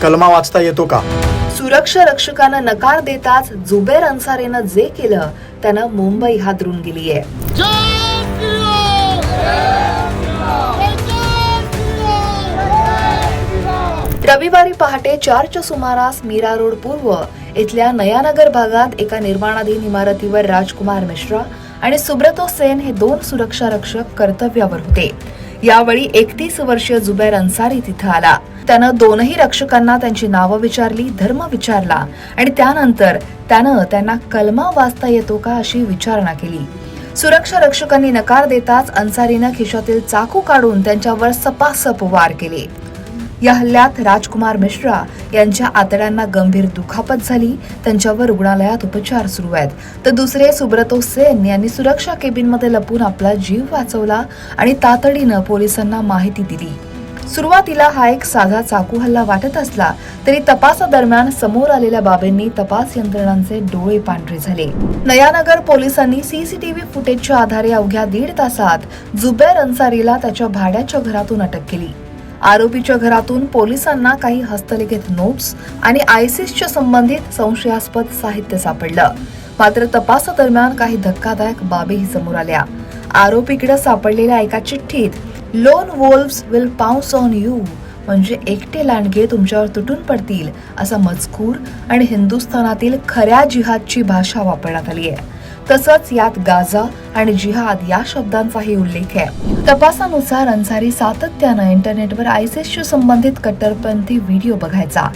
कलमा वाचता येतो का? सुरक्षा रक्षकांना नकार देताच जुबेर अन्सारीनं जे केलं त्यानं मुंबई हादरून गेली आहे. रविवारी पहाटे 4च्या सुमारास मीरा रोड पूर्व इथल्या नयानगर भागात एका निर्माणाधीन इमारतीवर राजकुमार मिश्रा आणि सुब्रतो सेन हे 2 सुरक्षा रक्षक कर्तव्यावर होते. यावेळी 31 वर्षीय जुबेर अन्सारी तिथे आला. त्यानं दोनही रक्षकांना त्यांची नावं विचारली, धर्म विचारला आणि त्यानंतर त्यानं त्यांना कलमा वाचता येतो का अशी विचारणा केली. सुरक्षा रक्षकांनी नकार देताच अन्सारीनं खिशातील चाकू काढून त्यांच्यावर सपासप वार केले. या हल्ल्यात राजकुमार मिश्रा यांच्या आतड्यांना गंभीर दुखापत झाली. त्यांच्यावर रुग्णालयात उपचार सुरू आहेत. तर दुसरे सुब्रतो सेन यांनी सुरक्षा केबिनमध्ये लपून आपला जीव वाचवला आणि तातडीनं पोलिसांना माहिती दिली. सुरुवातीला हा एक साधा चाकू हल्ला वाटत असला तरी तपासादरम्यान समोर आलेल्या बाबींनी तपास यंत्रणांचे डोळे पांढरे झाले. नयानगर पोलिसांनी सीसीटीव्ही फुटेजच्या आधारे अवघ्या 1.5 तासात जुबेर अन्सारीला त्याच्या भाड्याच्या घरातून अटक केली. आरोपीच्या घरातून पोलिसांना काही हस्तलिखित नोट्स आणि आयसिसच्या संबंधित संशयास्पद साहित्य सापडलं. मात्र तपासादरम्यान काही धक्कादायक बाबीही समोर आल्या. आरोपीकडे सापडलेल्या एका चिठ्ठीत lone wolves will pounce on you म्हणजे एकटे लांडगे तुमच्यावर तुटून पडतील असा मजकूर आणि हिंदुस्थानातील खऱ्या जिहादची भाषा वापरण्यात आली आहे. तसंच यात गाझा आणि जिहाद या शब्दांचाही उल्लेख आहे. तपासानुसार अन्सारी सातत्यानं इंटरनेटवर आयसिसशी संबंधित कट्टरपंथी व्हिडिओ बघायचा.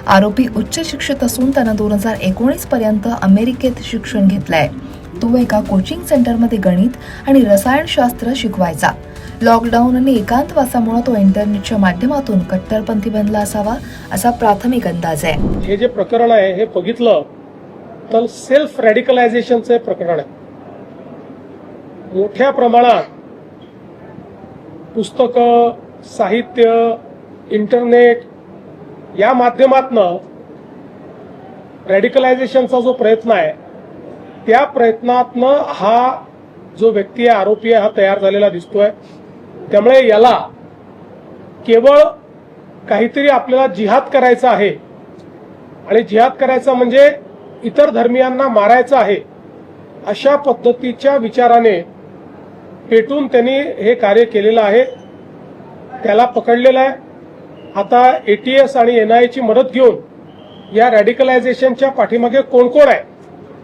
आरोपी उच्च शिक्षित असून त्यानं 2019 पर्यंत अमेरिकेत शिक्षण घेतलंय. तो एका कोचिंग सेंटरमध्ये गणित आणि रसायनशास्त्र शिकवायचा. लॉकडाऊन आणि एकांतवासामुळे तो इंटरनेटच्या माध्यमातून कट्टरपंथी बनला असावा असा प्राथमिक अंदाज आहे. हे जे प्रकरण आहे हे बघितलं तर सेल्फ रॅडिकलायझेशनचं प्रकरण आहे. मोठ्या प्रमाणात पुस्तकं, साहित्य, इंटरनेट या माध्यमातनं रॅडिकलायझेशनचा जो प्रयत्न आहे त्या प्रयत्नातनं हा जो व्यक्ती आहे, आरोपी आहे, हा तयार झालेला दिसतोय. त्यामुळे याला केवळ काहीतरी आपल्याला जिहाद करायचा आहे आणि जिहाद करायचा म्हणजे इतर धर्मियांना मारायचं आहे अशा पद्धतीच्या विचाराने पेटून त्यांनी हे कार्य केलेलं आहे. त्याला पकडलेलं आहे. आता ATS आणि NIA ची मदत घेऊन या रॅडिकलायझेशनच्या पाठीमागे कोण कोण आहे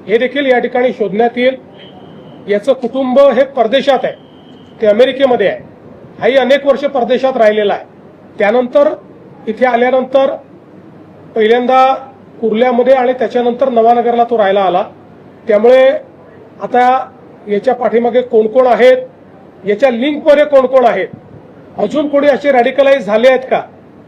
हे देखील या ठिकाणी शोधण्यात येईल. याचं कुटुंब हे परदेशात आहे, ते अमेरिकेमध्ये आहे. हाही अनेक वर्ष परदेशात राहिलेला आहे. त्यानंतर इथे आल्यानंतर पहिल्यांदा कुर्ल्यामध्ये आणि त्याच्यानंतर नवानगरला तो राहायला आला. त्यामुळे आता याच्या पाठीमागे कोण कोण आहेत, याच्या लिंकमध्ये कोण कोण आहेत, अजून कोणी असे रॅडिकलाइज झाले आहेत का,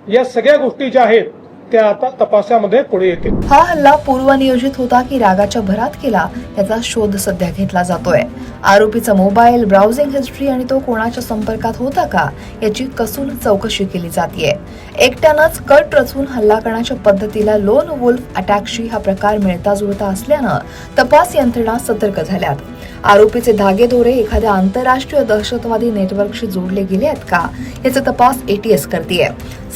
या सगळ्या गोष्टी ज्या आहेत त्या आता तपासामध्ये पुढे येतील. हा हल्ला पूर्वनियोजित होता की रागाच्या भरात केला याचा शोध सध्या घेतला जातोय. आरोपीचा मोबाईल, ब्राउझिंग हिस्ट्री आणि तो कोणाच्या संपर्कात होता का याची कसून चौकशी केली जातेय. एकट्यानंच कट रचून हल्ला करण्याच्या पद्धतीला लोन वुल्फ अटॅकशी हा प्रकार मिळता जुळता असल्यानं तपास यंत्रणा सतर्क झाल्यात. आरोपीचे धागेदोरे एखाद्या आंतरराष्ट्रीय दहशतवादी नेटवर्कशी जोडले गेले आहेत का याचा तपास ATS करतेय.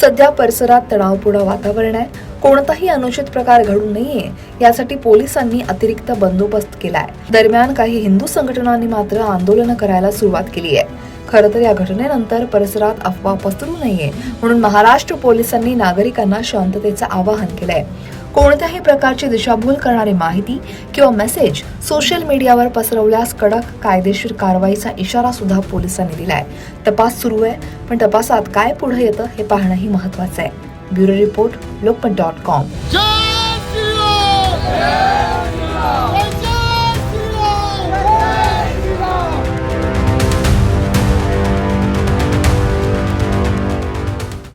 सध्या परिसरात तणावपूर्ण वातावरण आहे. कोणताही अनुचित प्रकार घडू नये यासाठी पोलिसांनी अतिरिक्त बंदोबस्त केलाय. दरम्यान काही हिंदू संघटनांनी मात्र आंदोलनं करायला सुरुवात केली आहे. खरं तर या घटनेनंतर परिसरात अफवा पसरू नये म्हणून महाराष्ट्र पोलिसांनी नागरिकांना शांततेचं आवाहन केलंय. कोणत्याही प्रकारची दिशाभूल करणारी माहिती किंवा मेसेज सोशल मीडियावर पसरवल्यास कडक कायदेशीर कारवाईचा इशारा सुद्धा पोलिसांनी दिलाय. तपास सुरू आहे, पण तपासात काय पुढे येतं हे पाहणंही महत्वाचं आहे. Bureau report, लोकमत.com.